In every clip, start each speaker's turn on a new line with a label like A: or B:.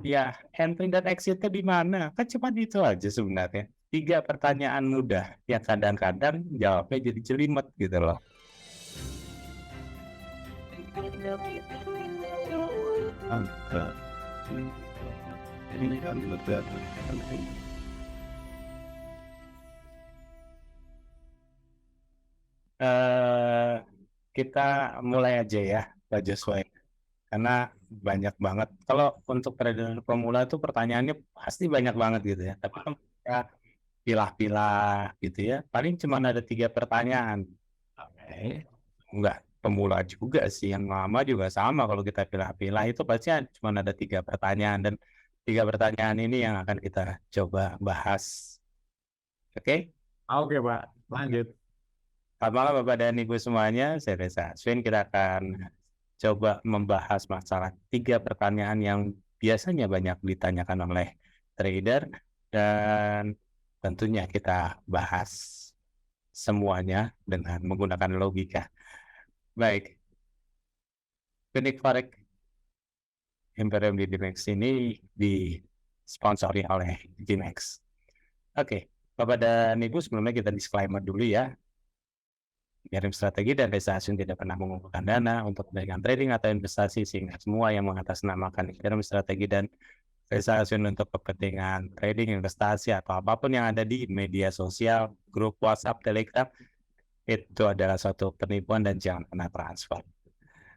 A: Ya, entry dan exit-nya di mana? Kan cuma itu aja sebenarnya. 3 pertanyaan mudah yang kadang-kadang jawabnya jadi jelimet gitu loh. Eh, kita mulai aja ya, Pak Joshua. Karena banyak banget. Kalau untuk trader pemula itu pertanyaannya pasti banyak banget gitu ya. Tapi kalau kita pilah-pilah gitu ya, paling cuma ada 3 pertanyaan. Oke. Enggak pemula juga sih, yang lama juga sama. Kalau kita pilah-pilah itu pasti cuma ada 3 pertanyaan, dan 3 pertanyaan ini yang akan kita coba bahas. Oke?
B: Oke, Pak. Lanjut.
A: Selamat malam Bapak dan Ibu semuanya, saya Reza Aswin. Kita akan coba membahas masalah 3 pertanyaan yang biasanya banyak ditanyakan oleh trader, dan tentunya kita bahas semuanya dengan menggunakan logika. Baik, Klinik Forex Imperium di Dimex ini disponsori oleh Dimex. Oke, Bapak dan Ibu, sebelumnya kita disclaimer dulu ya. Imperium Strategi dan Reza Aswin tidak pernah mengumpulkan dana untuk kepentingan trading atau investasi, sehingga semua yang mengatasnamakan Imperium Strategi dan Reza Aswin untuk kepentingan trading, investasi, atau apapun yang ada di media sosial, grup WhatsApp, Telegram, itu adalah suatu penipuan dan jangan pernah transfer.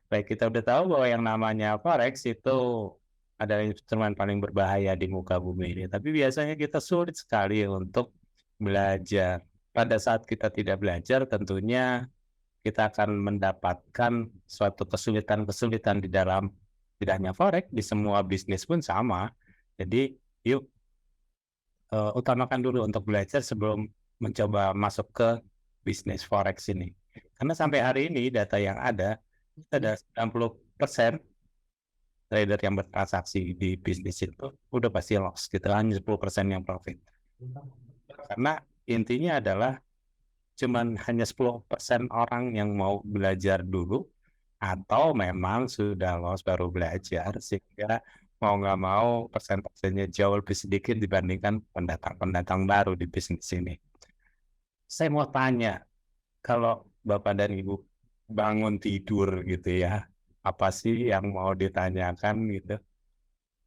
A: Baik, kita udah tahu bahwa yang namanya Forex itu adalah instrumen paling berbahaya di muka bumi ini. Tapi biasanya kita sulit sekali untuk belajar. Pada saat kita tidak belajar, tentunya kita akan mendapatkan suatu kesulitan-kesulitan di dalam, tidak hanya Forex, di semua bisnis pun sama. Jadi, yuk utamakan dulu untuk belajar sebelum mencoba masuk ke bisnis Forex ini. Karena sampai hari ini data yang ada 90% trader yang bertransaksi di bisnis itu udah pasti loss gitu, hanya 10% yang profit. Karena intinya adalah hanya 10% orang yang mau belajar dulu, atau memang sudah loss baru belajar, sehingga mau nggak mau persentasenya jauh lebih sedikit dibandingkan pendatang-pendatang baru di bisnis ini. Saya mau tanya, kalau Bapak dan Ibu bangun tidur gitu ya, apa sih yang mau ditanyakan gitu?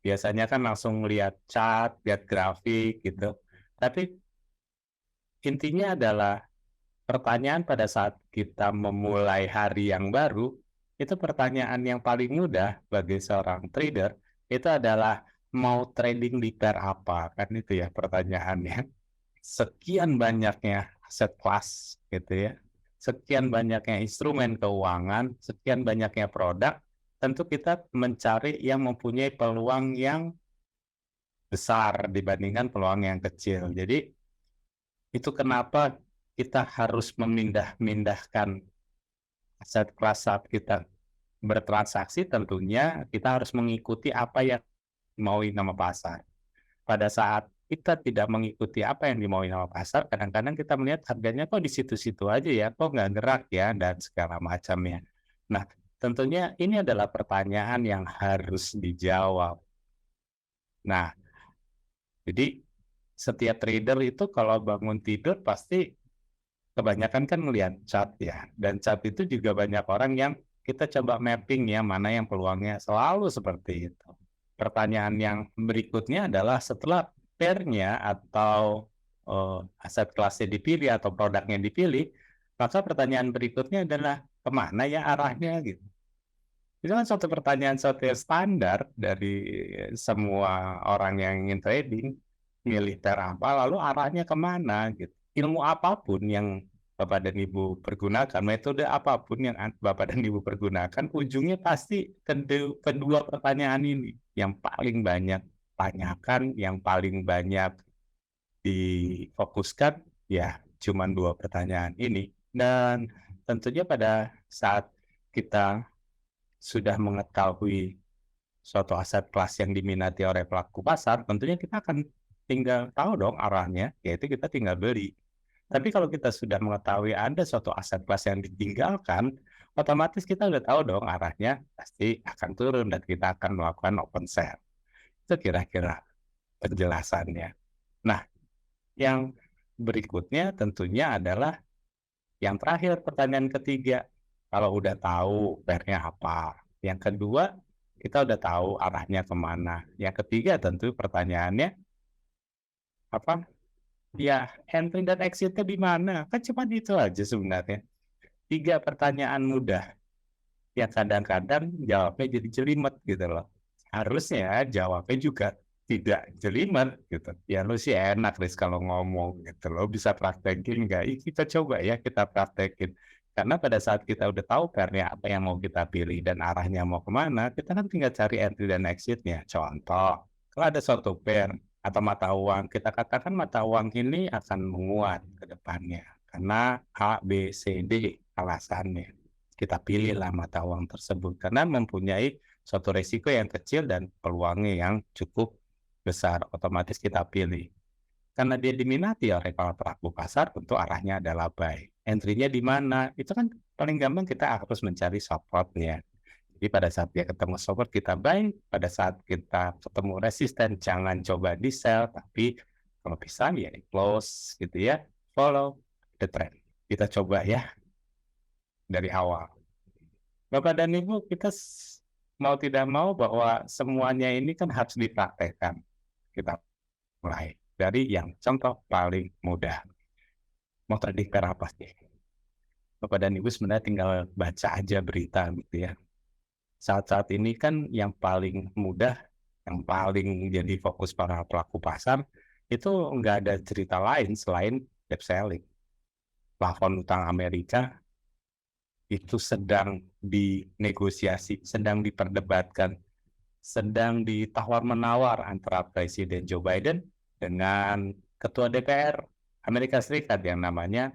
A: Biasanya kan langsung lihat chart, lihat grafik gitu. Tapi intinya adalah pertanyaan pada saat kita memulai hari yang baru, itu pertanyaan yang paling mudah bagi seorang trader, itu adalah mau trading di pair apa? Kan itu ya pertanyaannya. Sekian banyaknya aset kelas gitu ya. Sekian banyaknya instrumen keuangan, sekian banyaknya produk, tentu kita mencari yang mempunyai peluang yang besar dibandingkan peluang yang kecil. Jadi itu kenapa kita harus memindahkan aset kelas saat kita bertransaksi. Tentunya kita harus mengikuti apa yang dimaui nama pasar. Pada saat kita tidak mengikuti apa yang dimaui nama pasar, kadang-kadang kita melihat harganya kok di situ-situ aja ya, kok nggak gerak ya, dan segala macamnya. Nah, tentunya ini adalah pertanyaan yang harus dijawab. Nah, jadi setiap trader itu kalau bangun tidur pasti kebanyakan kan melihat chart ya, dan chart itu juga banyak orang yang kita coba mapping ya, mana yang peluangnya, selalu seperti itu. Pertanyaan yang berikutnya adalah setelah pairnya atau aset kelasnya dipilih atau produknya dipilih, maka pertanyaan berikutnya adalah kemana ya arahnya gitu. Itu kan suatu pertanyaan, suatu yang standar dari semua orang yang ingin trading, militer apa, lalu arahnya kemana gitu. Ilmu apapun yang Bapak dan Ibu pergunakan, metode apapun yang Bapak dan Ibu pergunakan, ujungnya pasti kedua pertanyaan ini yang paling banyak tanyakan, yang paling banyak difokuskan, ya cuma 2 pertanyaan ini. Dan tentunya pada saat kita sudah mengetahui suatu aset kelas yang diminati oleh pelaku pasar, tentunya kita akan tinggal tahu dong arahnya, yaitu kita tinggal beli. Tapi kalau kita sudah mengetahui ada suatu aset kelas yang ditinggalkan, otomatis kita udah tahu dong arahnya pasti akan turun dan kita akan melakukan open sell. Itu kira-kira penjelasannya. Nah, yang berikutnya tentunya adalah yang terakhir, pertanyaan ketiga. Kalau udah tahu pair-nya apa. Yang kedua, kita udah tahu arahnya kemana. Yang ketiga tentu pertanyaannya, apa? Ya, entry dan exit-nya di mana? Kan cuma itu aja sebenarnya. 3 pertanyaan mudah yang kadang-kadang jawabnya jadi jelimet gitu loh. Harusnya jawabnya juga tidak jelimet gitu. Ya lu sih enak Riz kalau ngomong gitu loh. Bisa praktekin nggak? Kita coba ya kita praktekin. Karena pada saat kita udah tahu pairnya apa yang mau kita pilih dan arahnya mau kemana, kita kan tinggal cari entry dan exit-nya. Contoh, kalau ada suatu pair atau mata uang, kita katakan mata uang ini akan menguat ke depannya. Karena A, B, C, D alasannya. Kita pilihlah mata uang tersebut karena mempunyai suatu resiko yang kecil dan peluangnya yang cukup besar, otomatis kita pilih. Karena dia diminati oleh para pelaku pasar, tentu arahnya adalah buy. Entry-nya di mana? Itu kan paling gampang kita harus mencari support-nya. Jadi pada saat dia ketemu support kita buy, pada saat kita ketemu resisten jangan coba di sell, tapi kalau bisa ya close gitu ya, follow the trend. Kita coba ya dari awal. Bapak dan Ibu, kita mau tidak mau bahwa semuanya ini kan harus dipraktekkan. Kita mulai dari yang contoh paling mudah. Mau trading pair apa sih? Bapak dan Ibu sebenarnya tinggal baca aja berita gitu ya. Saat-saat ini kan yang paling mudah, yang paling jadi fokus para pelaku pasar, itu nggak ada cerita lain selain debt selling. Plafon utang Amerika itu sedang dinegosiasi, sedang diperdebatkan, sedang ditawar-menawar antara Presiden Joe Biden dengan Ketua DPR Amerika Serikat yang namanya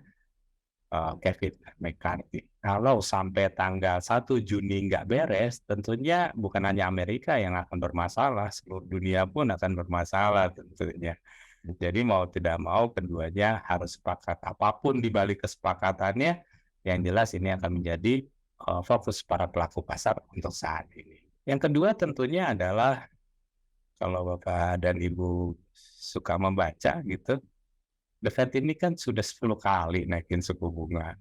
A: Kevin McCarthy. Kalau sampai tanggal 1 Juni nggak beres, tentunya bukan hanya Amerika yang akan bermasalah, seluruh dunia pun akan bermasalah tentunya. Jadi mau tidak mau keduanya harus sepakat. Apapun di balik kesepakatannya, yang jelas ini akan menjadi fokus para pelaku pasar untuk saat ini. Yang kedua tentunya adalah kalau Bapak dan Ibu suka membaca gitu, The Fed ini kan sudah 10 kali naikin suku bunga.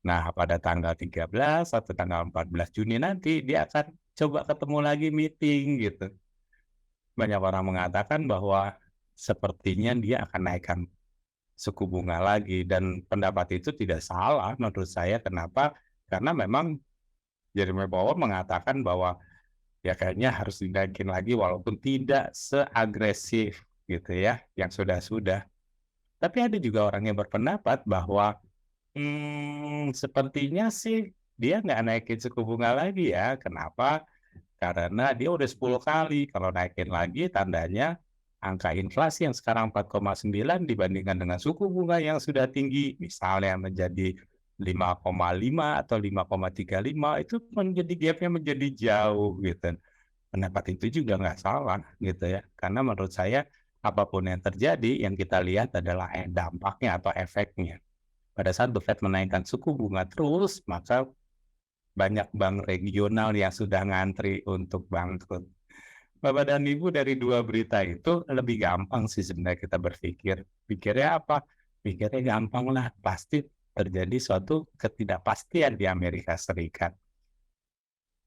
A: Nah, pada tanggal 13 atau tanggal 14 Juni nanti dia akan coba ketemu lagi meeting gitu. Banyak orang mengatakan bahwa sepertinya dia akan naikkan suku bunga lagi dan pendapat itu tidak salah menurut saya. Kenapa? Karena memang Jerome Powell mengatakan bahwa ya kayaknya harus dinaikin lagi walaupun tidak seagresif gitu ya yang sudah-sudah. Tapi ada juga orang yang berpendapat bahwa sepertinya sih dia nggak naikin suku bunga lagi ya. Kenapa? Karena dia udah 10 kali. Kalau naikin lagi tandanya angka inflasi yang sekarang 4,9 dibandingkan dengan suku bunga yang sudah tinggi, misalnya menjadi 5,5 atau 5,35, itu menjadi gap-nya menjadi jauh gitu. Pendapat itu juga nggak salah gitu ya. Karena menurut saya apapun yang terjadi, yang kita lihat adalah dampaknya atau efeknya. Pada saat The Fed menaikkan suku bunga terus, maka banyak bank regional yang sudah ngantri untuk bangkrut. Bapak dan Ibu, dari dua berita itu lebih gampang sih sebenarnya kita berpikir. Pikirnya apa? Pikirnya gampang lah, pasti terjadi suatu ketidakpastian di Amerika Serikat.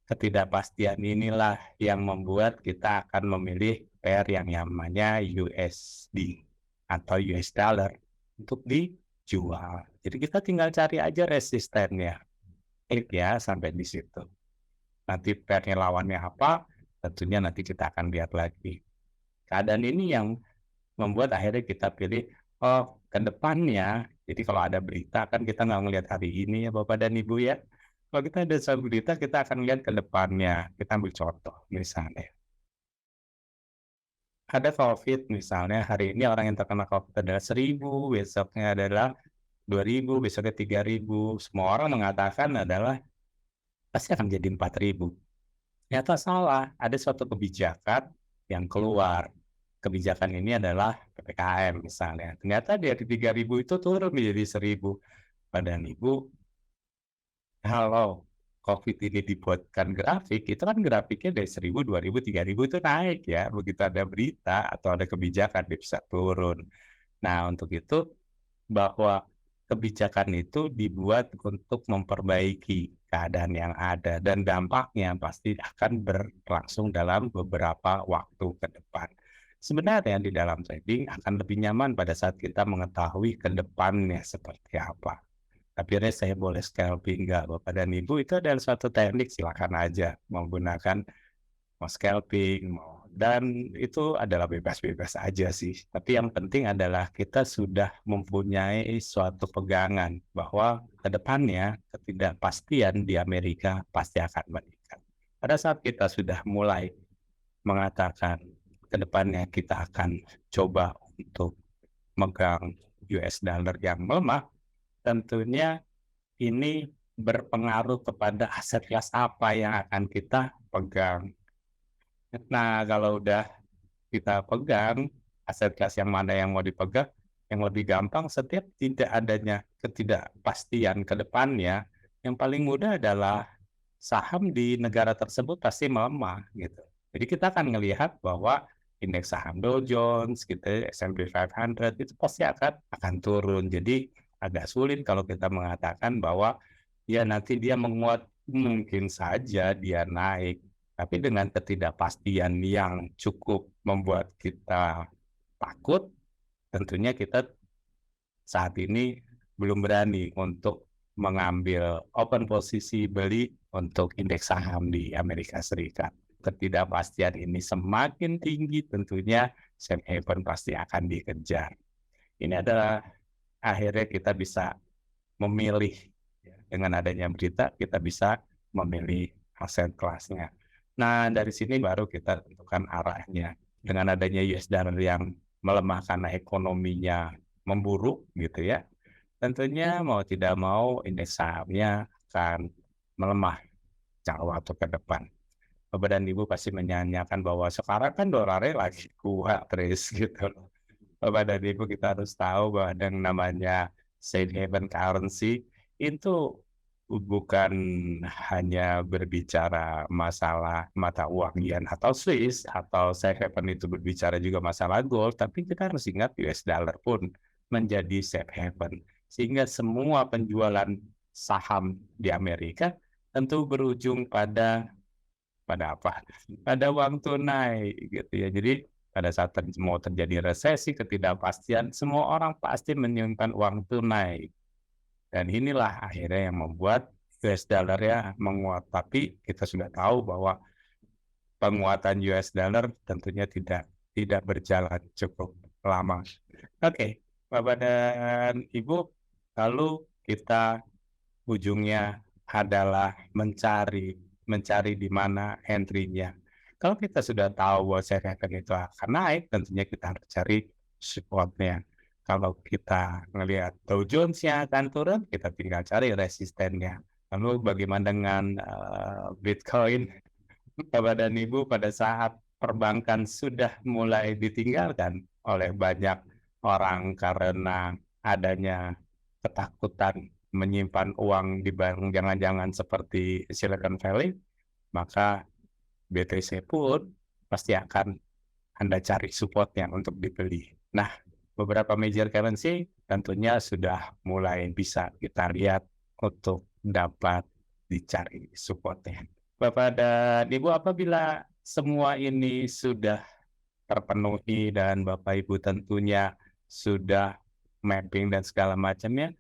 A: Ketidakpastian inilah yang membuat kita akan memilih pair yang namanya USD atau US dollar untuk dijual. Jadi kita tinggal cari aja resistennya. Klik ya sampai di situ. Nanti pairnya lawannya apa, tentunya nanti kita akan lihat lagi. Keadaan ini yang membuat akhirnya kita pilih, oh ke depannya, jadi kalau ada berita kan kita nggak ngelihat hari ini ya Bapak dan Ibu ya. Kalau kita ada suatu berita, kita akan lihat ke depannya. Kita ambil contoh, misalnya. Ada COVID misalnya, hari ini orang yang terkena COVID adalah 1.000, besoknya adalah 2.000, besoknya 3.000. Semua orang mengatakan adalah pasti akan jadi 4.000. Ternyata salah, ada suatu kebijakan yang keluar. Kebijakan ini adalah PPKM misalnya. Ternyata dari 3.000 itu turun menjadi 1.000. Badan Ibu, kalau COVID ini dibuatkan grafik, itu kan grafiknya dari 1.000, 2.000, 3.000 itu naik ya. Begitu ada berita atau ada kebijakan dia bisa turun. Nah, untuk itu bahwa kebijakan itu dibuat untuk memperbaiki keadaan yang ada dan dampaknya pasti akan berlangsung dalam beberapa waktu ke depan. Sebenarnya di dalam trading akan lebih nyaman pada saat kita mengetahui ke depannya seperti apa. Akhirnya saya boleh scalping nggak Bapak dan Ibu, itu adalah suatu teknik, silakan aja menggunakan mau scalping, dan itu adalah bebas-bebas aja sih. Tapi yang penting adalah kita sudah mempunyai suatu pegangan bahwa ke depannya ketidakpastian di Amerika pasti akan meningkat. Pada saat kita sudah mulai mengatakan ke depannya kita akan coba untuk megang US dollar yang melemah, tentunya ini berpengaruh kepada aset kelas apa yang akan kita pegang. Nah, kalau udah kita pegang aset kelas yang mana yang mau dipegang, yang lebih gampang setiap tidak adanya ketidakpastian ke depannya, yang paling mudah adalah saham di negara tersebut pasti melemah gitu. Jadi kita akan melihat bahwa indeks saham Dow Jones gitu, S&P 500 itu pasti akan turun. Jadi agak sulit kalau kita mengatakan bahwa ya nanti dia menguat, mungkin saja dia naik. Tapi dengan ketidakpastian yang cukup membuat kita takut, tentunya kita saat ini belum berani untuk mengambil open posisi beli untuk indeks saham di Amerika Serikat. Ketidakpastian ini semakin tinggi, tentunya safe haven pasti akan dikejar. Ini adalah akhirnya kita bisa memilih, dengan adanya berita kita bisa memilih aset kelasnya. Nah, dari sini baru kita tentukan arahnya. Dengan adanya US dollar yang melemah karena ekonominya memburuk gitu ya, tentunya mau tidak mau indeks sahamnya akan melemah jauh waktu ke depan. Bapak dan Ibu pasti menyanyikan bahwa sekarang kan dolarnya lagi kuat terus gitu. Bapak dan Ibu kita harus tahu bahwa yang namanya safe haven currency itu bukan hanya berbicara masalah mata uang yen atau Swiss, atau safe haven itu berbicara juga masalah gold, tapi kita harus ingat US dollar pun menjadi safe haven. Sehingga semua penjualan saham di Amerika tentu berujung pada apa? Pada uang tunai gitu ya. Jadi pada saat mau terjadi resesi, ketidakpastian, semua orang pasti menyimpan uang tunai. Dan inilah akhirnya yang membuat US dollar ya menguat. Tapi kita sudah tahu bahwa penguatan US dollar tentunya tidak berjalan cukup lama. Oke, Bapak dan Ibu, lalu kita ujungnya adalah mencari di mana entry-nya. Kalau kita sudah tahu bahwa safe haven itu akan naik, tentunya kita harus cari support-nya. Kalau kita ngelihat Dow Jones yang akan turun, kita tinggal cari resistennya. Lalu bagaimana dengan Bitcoin? Bapak dan Ibu, pada saat perbankan sudah mulai ditinggalkan oleh banyak orang karena adanya ketakutan menyimpan uang di bank jangan-jangan seperti Silicon Valley, maka BTC pun pasti akan Anda cari support-nya untuk dibeli. Nah, beberapa major currency tentunya sudah mulai bisa kita lihat untuk dapat dicari support-nya. Bapak dan Ibu, apabila semua ini sudah terpenuhi dan Bapak Ibu tentunya sudah mapping dan segala macamnya,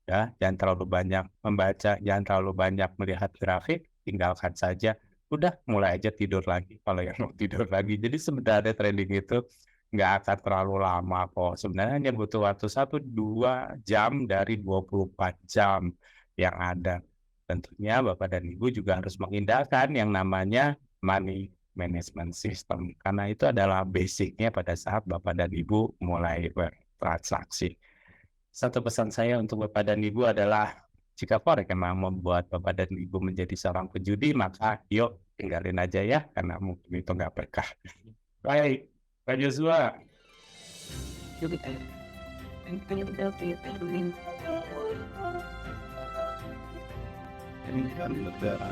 A: ya, jangan terlalu banyak membaca, jangan terlalu banyak melihat grafik, tinggalkan saja. Udah mulai aja tidur lagi kalau yang mau tidur lagi. Jadi sebenarnya trading itu nggak akan terlalu lama kok. Sebenarnya hanya butuh waktu 1-2 jam dari 24 jam yang ada. Tentunya Bapak dan Ibu juga harus mengindahkan yang namanya money management system. Karena itu adalah basicnya pada saat Bapak dan Ibu mulai bertransaksi. Satu pesan saya untuk Bapak dan Ibu adalah jika forex memang membuat Bapak dan Ibu menjadi seorang pejudi, maka yuk tinggalin aja ya, karena mungkin itu nggak berkah. Baik, Pak Joshua.
C: menginginkan negara